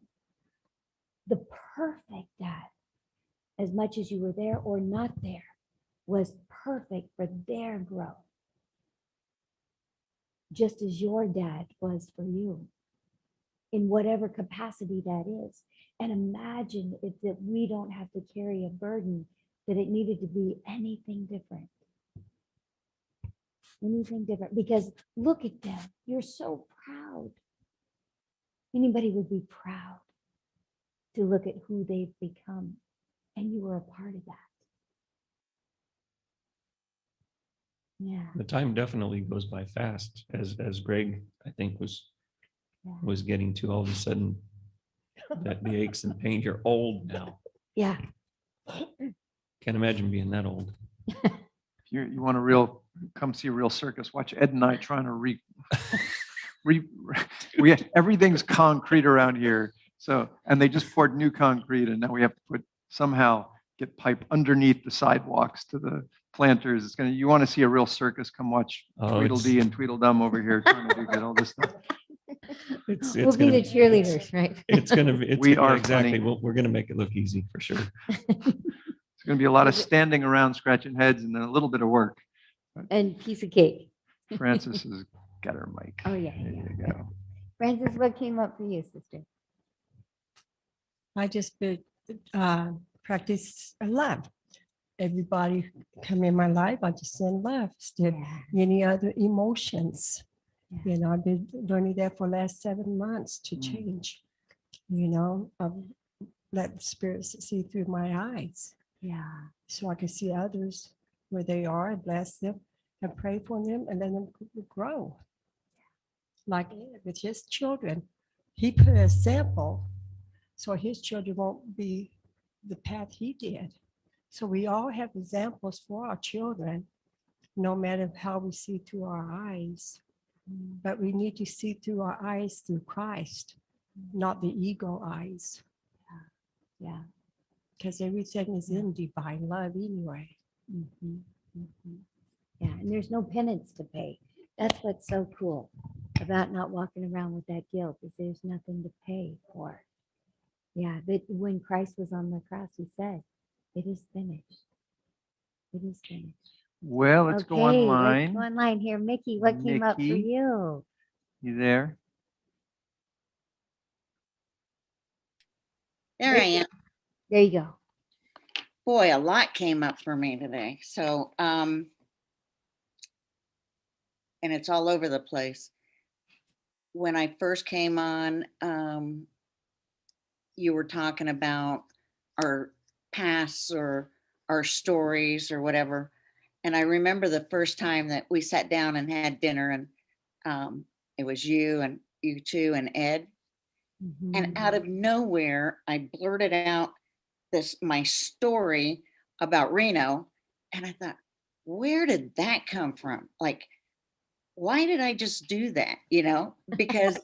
The perfect dad. As much as you were there or not there, was perfect for their growth. Just as your dad was for you, in whatever capacity that is. And imagine if that we don't have to carry a burden that it needed to be anything different. Anything different. Because look at them. You're so proud. Anybody would be proud to look at who they've become. And you were a part of that. Yeah. The time definitely goes by fast, as Greg, I think, was getting to all of a sudden, that the aches and pains. You're old now. Yeah. Can't imagine being that old. If you want come see a real circus, watch Ed and I trying to everything's concrete around here. So, and they just poured new concrete, and now we have to somehow get pipe underneath the sidewalks to the planters. You want to see a real circus, come watch Tweedledee and Tweedledum over here trying to get all this stuff. We'll be the cheerleaders, right? It's going to be, We are exactly. funny. We're going to make it look easy for sure. It's going to be a lot of standing around scratching heads and then a little bit of work. And piece of cake. Francis has got her mic. Oh, yeah. There you go. Francis, what came up for you, sister? I just practice love. Everybody come in my life, I just send love instead of any other emotions. Yeah. I've been learning that for the last 7 months to change. Let the spirit see through my eyes. Yeah. So I can see others where they are and bless them and pray for them and let them grow. Like with his children, he put an example so his children won't be the path he did. So we all have examples for our children, no matter how we see through our eyes. But we need to see through our eyes through Christ, not the ego eyes. Yeah. Because everything is in divine love anyway. Mm-hmm. Mm-hmm. Yeah. And there's no penance to pay. That's what's so cool about not walking around with that guilt, is there's nothing to pay for. Yeah. But when Christ was on the cross, he said, it is finished. It is finished. Well, let's go online. Let's go online here. Mickey, what came up for Mickey. you? You there? There I am. There you go. Boy, a lot came up for me today. So, and it's all over the place. When I first came on, you were talking about our pasts or our stories or whatever. And I remember the first time that we sat down and had dinner, and it was you two and Ed. And out of nowhere, I blurted out my story about Reno. And I thought, where did that come from? Like, why did I just do that? Because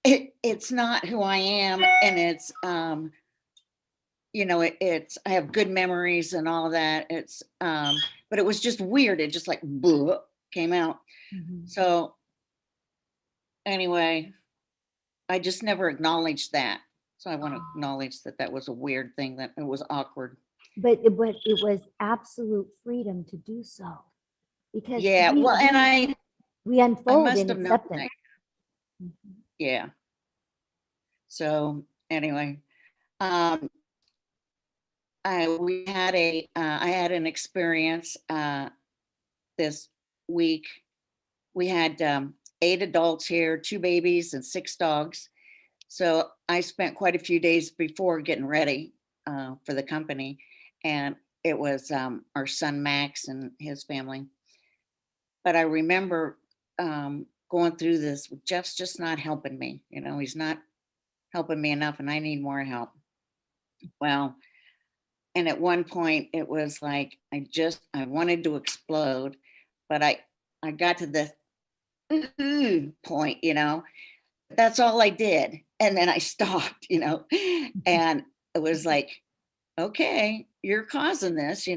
it's not who I am. And it's, it's, I have good memories and all that. It's, but it was just weird. It just like came out. So anyway, I just never acknowledged that. So I want to acknowledge that that was a weird thing, that it was awkward. But it was absolute freedom to do so, because Yeah. Well, and we I unfold must in have known acceptance. that. Yeah. So anyway, I had an experience this week. We had 8 adults here, 2 babies and 6 dogs. So I spent quite a few days before getting ready for the company, and it was our son Max and his family. But I remember going through this. Jeff's just not helping me. He's not helping me enough, and I need more help. Well, and at one point it was like I wanted to explode, but I got to this point, that's all I did. And then I stopped, and it was like, okay, you're causing this, what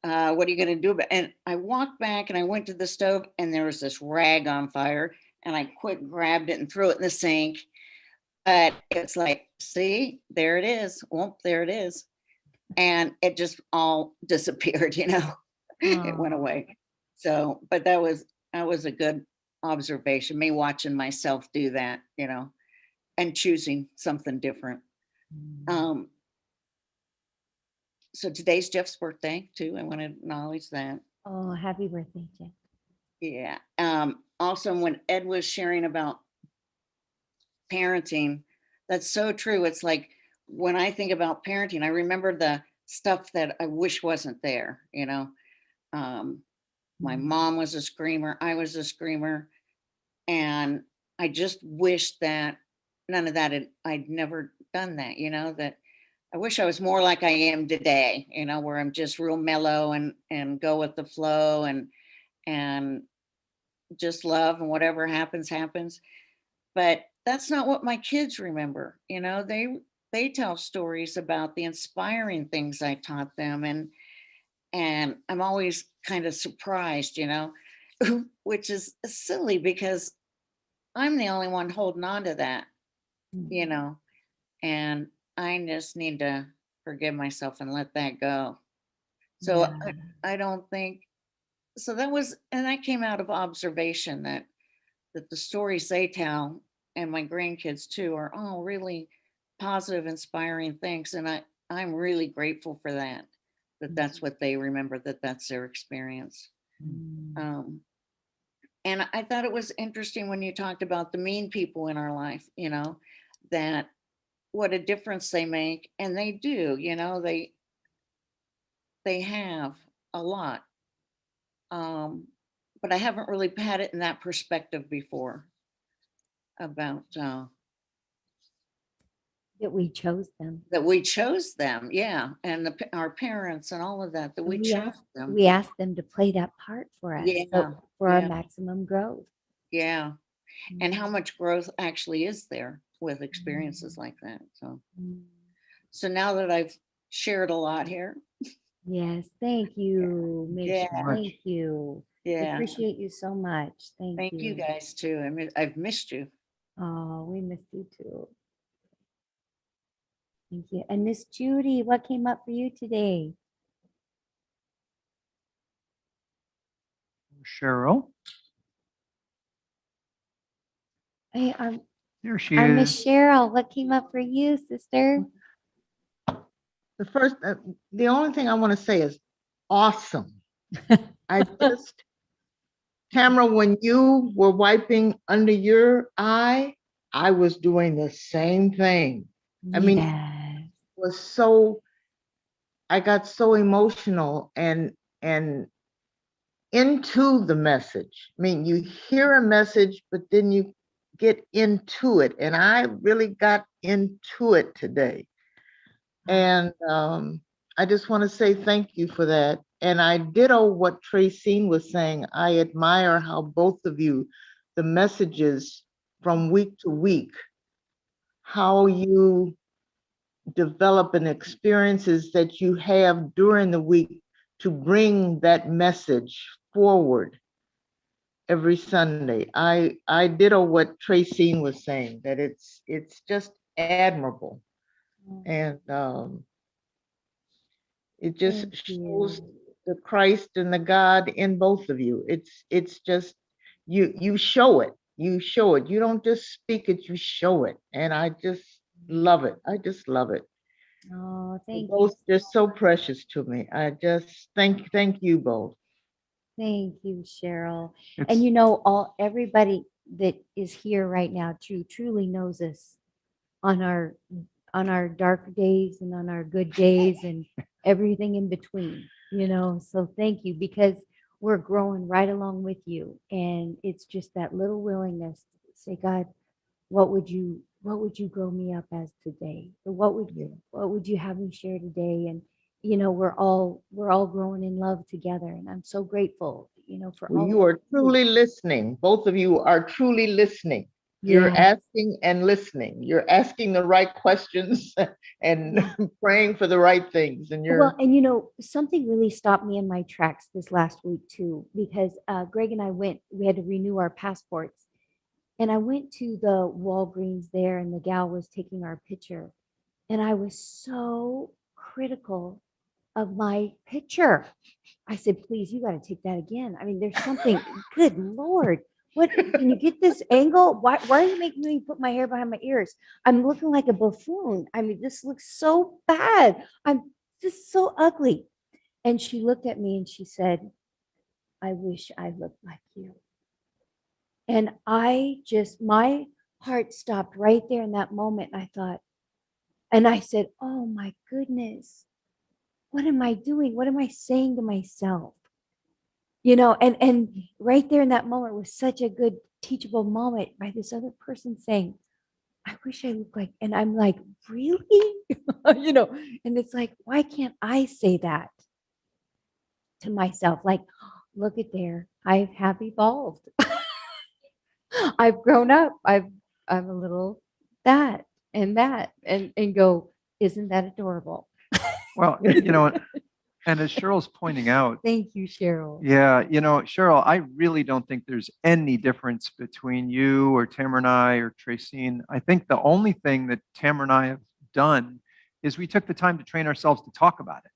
are you going to do about it? And I walked back and I went to the stove, and there was this rag on fire, and I grabbed it and threw it in the sink. But it's like, see, there it is. Well, there it is. And it just all disappeared, it went away. So, but that was a good observation, me watching myself do that, and choosing something different. So today's Jeff's birthday too. I want to acknowledge that. Oh, happy birthday, Jeff. Yeah. Also, when Ed was sharing about parenting, that's so true. It's like, when I think about parenting, I remember the stuff that I wish wasn't there, my mom was a screamer. I was a screamer. And I just wish that none of that I'd never done that, that I wish I was more like I am today, where I'm just real mellow and go with the flow and just love, and whatever happens, happens. But that's not what my kids remember. They tell stories about the inspiring things I taught them. And I'm always kind of surprised, which is silly, because I'm the only one holding on to that, and I just need to forgive myself and let that go. So I don't think so. And that came out of observation, that the stories they tell, and my grandkids too, are all really positive, inspiring things. And I'm really grateful for that, that's what they remember, that's their experience. And I thought it was interesting when you talked about the mean people in our life, that what a difference they make. And they do, they have a lot. But I haven't really had it in that perspective before, about That we chose them. that we chose them. Yeah. And our parents and all of that, that we chose them. We asked them to play that part for us. Yeah, For our yeah. maximum growth. Yeah. And how much growth actually is there with experiences like that. So now that I've shared a lot here. Yes, thank you, Mitch. Yeah. Thank you. I Yeah. appreciate you so much. Thank you guys too. I've missed you. Oh, we missed you too. Thank you. And Miss Judy, what came up for you today? Cheryl? Hey, Here she I'm is. Miss Cheryl. What came up for you, sister? The only thing I want to say is awesome. I just, Tamara, when you were wiping under your eye, I was doing the same thing. I mean, it Yes. was so, I got so emotional and into the message. I mean, you hear a message, but then you get into it. And I really got into it today. And I just want to say thank you for that. And I ditto what Tracine was saying. I admire how both of you, the messages from week to week, how you develop and experiences that you have during the week to bring that message forward every Sunday. I ditto what Tracine was saying, that it's just admirable. And it just Thank shows you. the Christ and the God in both of you. It's just you show it. You show it. You don't just speak it, you show it. And I just love it. I just love it. Oh, You're thank you. both just so precious to me. I just thank you both. Thank you, Cheryl. It's, And you know, everybody that is here right now truly knows us on our dark days and on our good days and everything in between, you know. So thank you, because we're growing right along with you. And it's just that little willingness to say, God, what would you grow me up as today? Or what would you have me share today? And you know, we're all growing in love together. And I'm so grateful, you know, for Well, all you of are you. truly listening. Both of you are truly listening. You're Yeah. asking and listening. You're asking the right questions and Yeah. praying for the right things. And Well, you're and you know, something really stopped me in my tracks this last week too, because Greg and I we had to renew our passports. And I went to the Walgreens there, and the gal was taking our picture. And I was so critical of my picture. I said, please, you got to take that again. I mean, there's something, good Lord. What, can you get this angle? Why are you making me put my hair behind my ears? I'm looking like a buffoon. I mean, this looks so bad. I'm just so ugly. And she looked at me and she said, I wish I looked like you. And my heart stopped right there in that moment. I thought, and I said, oh my goodness, what am I doing? What am I saying to myself? You know, and right there in that moment was such a good teachable moment by this other person saying, I wish I looked like, and I'm like, really? You know, and it's like, why can't I say that to myself? Like, look at there, I have evolved. I've grown up. I'm a little that and go, isn't that adorable? well, you know, and as Cheryl's pointing out, Thank you, Cheryl. yeah, you know, Cheryl, I really don't think there's any difference between you or Tamara and I or Tracine. I think the only thing that Tamara and I have done is we took the time to train ourselves to talk about it.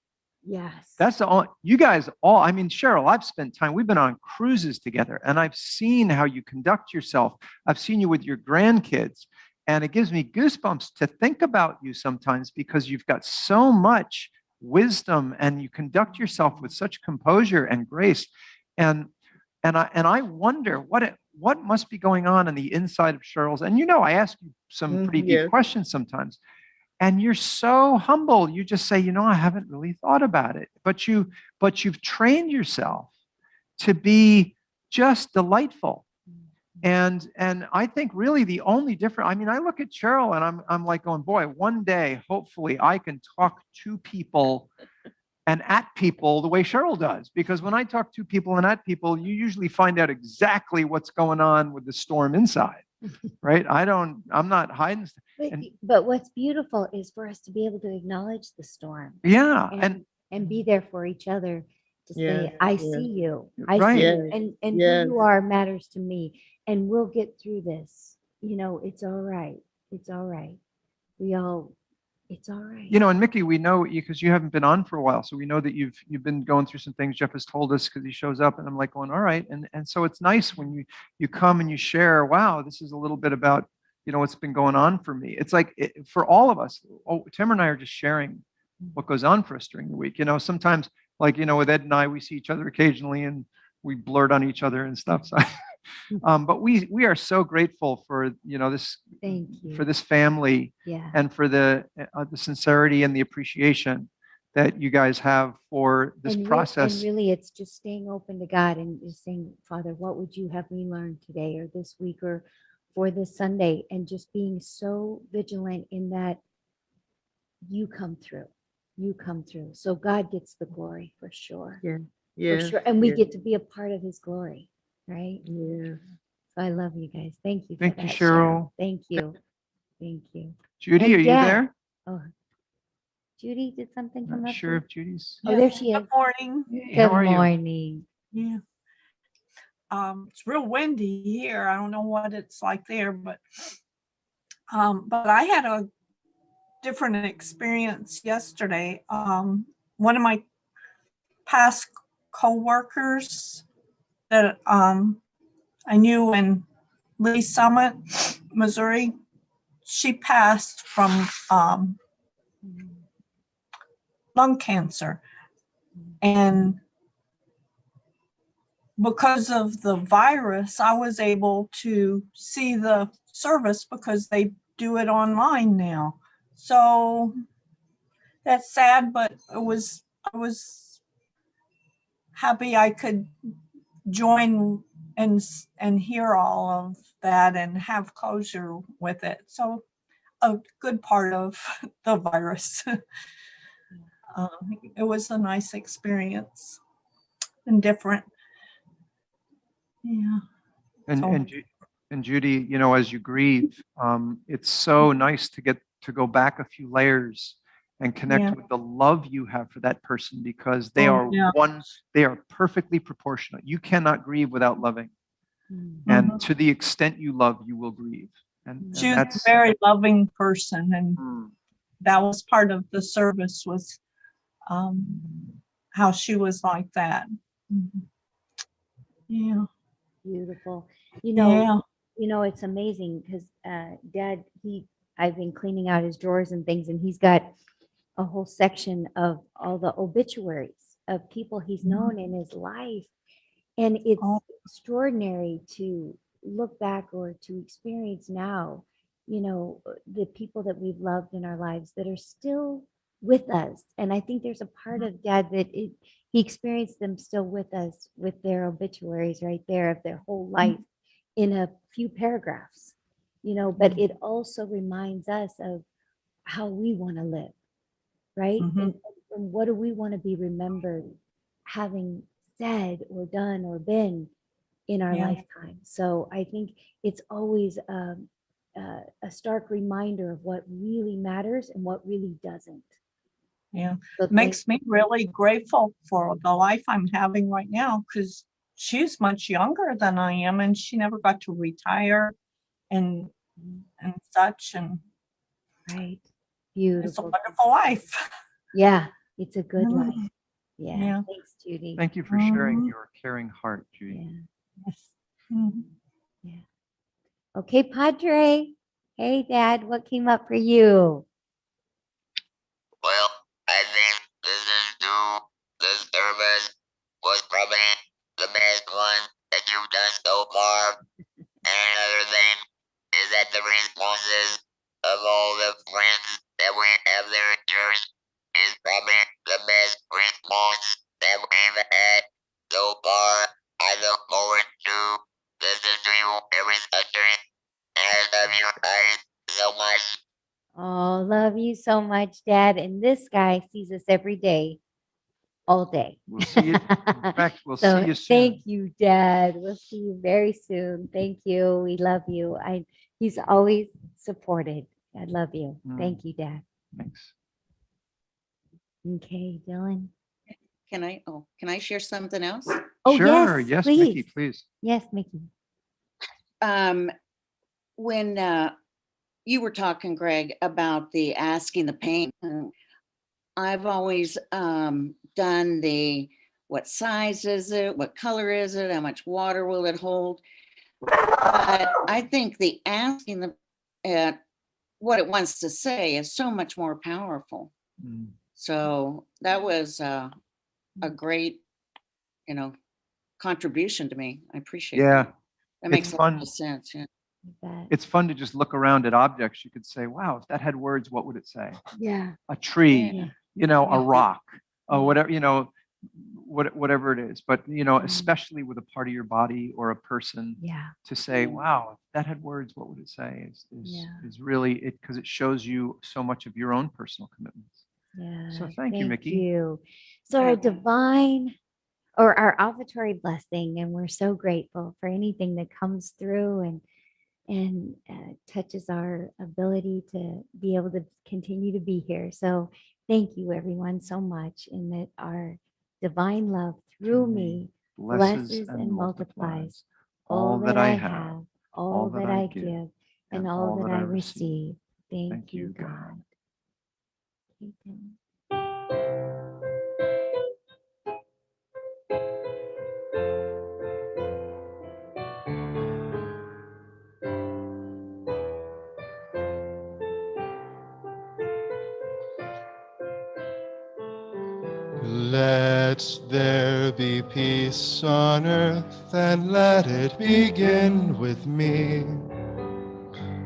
Yes. That's the only, you guys all, I mean, Cheryl, I've spent time, we've been on cruises together and I've seen how you conduct yourself. I've seen you with your grandkids, and it gives me goosebumps to think about you sometimes because you've got so much wisdom and you conduct yourself with such composure and grace. And I wonder what must be going on the inside of Cheryl's. And you know, I ask you some pretty deep yes. questions sometimes. And you're so humble. You just say, you know, I haven't really thought about it. But you've trained yourself to be just delightful. And I think really the only difference, I mean, I look at Cheryl and I'm like going, boy, one day, hopefully I can talk to people and at people the way Cheryl does. Because when I talk to people and at people, you usually find out exactly what's going on with the storm inside, right? I'm not hiding. But, And but what's beautiful is for us to be able to acknowledge the storm yeah, and be there for each other to Yes, say, I yes. see you. I Right. see Yes, you. And yes. who you are matters to me. And we'll get through this. You know, it's all right. It's all right. We all It's all right. You know, and Mickey, we know you because you haven't been on for a while, so we know that you've been going through some things. Jeff has told us because he shows up, and I'm like going, all right, and so it's nice when you come and you share. Wow, this is a little bit about what's been going on for me. It's like for all of us. Oh, Tim and I are just sharing what goes on for us during the week. Sometimes like with Ed and I, we see each other occasionally and we blurt on each other and stuff. So but we are so grateful for this Thank you. for this family Yeah. and for the sincerity and the appreciation that you guys have for this And process. really, it's just staying open to God and just saying, Father, what would you have me learn today or this week or for this Sunday? And just being so vigilant in that you come through. You come through. So God gets the glory for sure. Yeah. For Yeah. sure. And we yeah, get to be a part of his glory, right? yeah. So I love you guys. Thank you for Thank that, you, Cheryl. Thank you. Thank you. Judy, And are you Dad. there? Oh, Judy, did something come Not up? sure for if Judy's. you? Oh, there she is. Good morning. Hey, Good how are you? morning. Yeah. It's real windy here. I don't know what it's like there, but I had a different experience yesterday. One of my past coworkers that I knew in Lee Summit, Missouri, she passed from lung cancer. And because of the virus, I was able to see the service because they do it online now. So that's sad, but I was happy I could join and hear all of that and have closure with it. So a good part of the virus. It was a nice experience and different. Yeah. And So- and Judy, as you grieve, it's so nice to go back a few layers and connect Yeah. with the love you have for that person because they are yeah. they are perfectly proportionate. You cannot grieve without loving. Mm. And to the extent you love, you will grieve. And She was that's a very loving person, and Mm. that was part of the service was how she was like that. Yeah. Beautiful. Yeah. It's amazing because Dad, I've been cleaning out his drawers and things, and he's got a whole section of all the obituaries of people he's known in his life. And it's Oh. extraordinary to look back or to experience now, the people that we've loved in our lives that are still with us. And I think there's a part of Dad that he experienced them still with us with their obituaries right there of their whole life in a few paragraphs, but it also reminds us of how we want to live, right? And what do we want to be remembered having said or done or been in our Yeah. lifetime. So I think it's always a stark reminder of what really matters and what really doesn't. Yeah. So Makes me really grateful for the life I'm having right now because she's much younger than I am and she never got to retire and such. And right. it's a Beautiful. wonderful life. Yeah, it's a good Mm. life. Yeah. Yeah. Thanks, Judy. Thank you for sharing Mhm. your caring heart, Judy. Yeah. Yes. Mhm. Okay, Padre. Hey, Dad, what came up for you? Well, I think listening to the service was probably the best one that you've done so far. And another thing is that the responses of all the friends that we have there at church is probably the best response that we've had so far. I look forward to listening to you every Sunday. And I love you guys so much. Oh, love you so much, Dad. And this guy sees us every day, all day. We'll see you. In fact, we'll So see you soon. thank you, Dad. We'll see you very soon. Thank you. We love you. He's always supported. I love you. Mm. Thank you, Dad. Thanks. Okay, Dylan. Can I share something else? Oh, Sure. yes, Yes, please. Mickey, please. Yes, Mickey. When you were talking, Greg, about the asking the paint. And I've always done the what size is it? What color is it? How much water will it hold? But I think the asking the what it wants to say is so much more powerful. Mm. So that was a great, contribution to me. I appreciate Yeah, that. That it's makes a lot fun. of sense. Yeah. You bet. It's fun to just look around at objects. You could say, wow, if that had words, what would it say? Yeah. A tree, Yeah. a rock, Yeah. whatever, whatever it is. But, Mm. especially with a part of your body or a person, Yeah. to say, wow, if that had words, what would it say? Yeah. Is really it, because it shows you so much of your own personal commitments. Yeah. So thank you, Mickey. You. So our divine or our offertory blessing, and we're so grateful for anything that comes through and touches our ability to be able to continue to be here. So thank you, everyone, so much, and that our divine love through me blesses and multiplies all that I have, all that I give, and all that I receive. Thank you, God. Let there be peace on earth, and let it begin with me.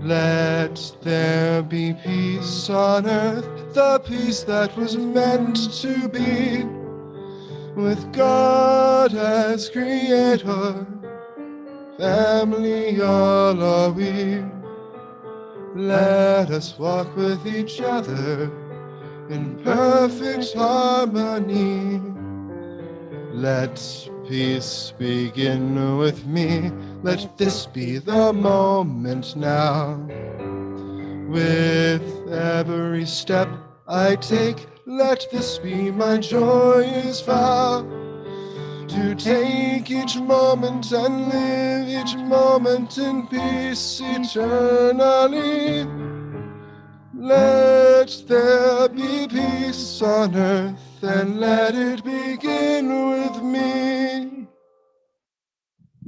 Let there be peace on earth, the peace that was meant to be. With God as creator, family all are we. Let us walk with each other in perfect harmony. Let peace begin with me. Let this be the moment now. With every step I take, let this be my joyous vow. To take each moment and live each moment in peace eternally. Let there be peace on earth, and let it begin with me.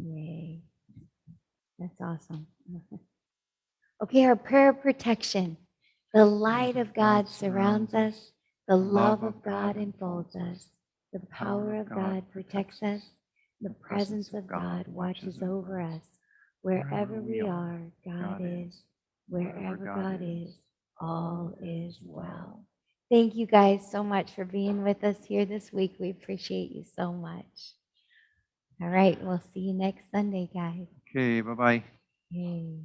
Yay. That's awesome. Okay, our prayer of protection. The light of God surrounds us. The love of God enfolds us. The power of God protects us. The presence of God watches over us. Wherever we are, God is. Wherever God is, all is well. Thank you guys so much for being with us here this week. We appreciate you so much. All right, we'll see you next Sunday, guys. Okay, bye-bye. Yay.